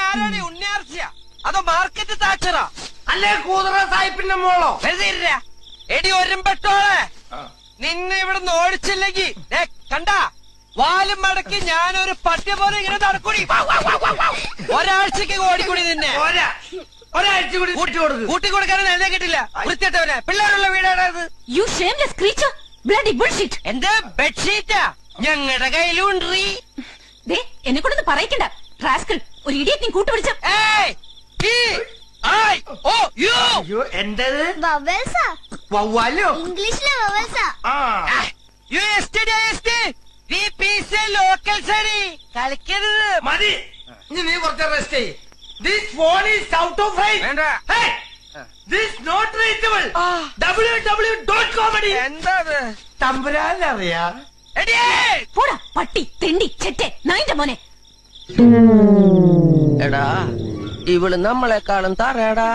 ആരാണ് ഉണ്ണിയാർച്ചയാ അതോ മാർക്കറ്റ് താച്ചറാ അല്ലേ കൂതറ സാഹിബിന്റെ മോളോ? വെറുതെ എടി ഒരുമ്പെട്ടോളെ നിന്നെ ഇവിടുന്ന് ഓടിച്ചില്ലെങ്കി കണ്ടാ വാലും മടക്കി ഞാനൊരു പട്ടി പോലെ ഇങ്ങനെ നടക്കൂടി. ഒരാഴ്ചക്ക് ഓടിക്കൂടി നിന്നെ. ഒരാഴ്ച കൂടി കൂട്ടി കൊടുക്കാനും എന്നെ കിട്ടില്ല. വൃത്തിയിട്ടവനെ പിള്ളേരുള്ള വീടാണത്. You shameless creature, bloody bullshit. എന്റെ ബെഡ്ഷീറ്റാ ഞങ്ങളുടെ കയ്യിലുണ്ട്. എന്നെ കൊണ്ടൊന്ന് പറയിക്കണ്ട റാസ്കൽ. ഒരു ഇഡിയറ്റിനെ കൂട്ടുപിടിച്ച എന്റേത് വവ്വാലോ ഇംഗ്ലീഷിലെ കളിക്കരുത്. മതി, നീ കുറച്ച് റെസ്റ്റ് ചെയ്യ്. This phone is out of range. വേണ്ട. Hey, this not reachable. www.comedy. എന്താ തമ്പുരാനറിയാ? പോടാ പട്ടി തെണ്ടി ചെറ്റെ നായിന്റെ മോനെ. എടാ ഇവള് നമ്മളെക്കാളും തറയടാ.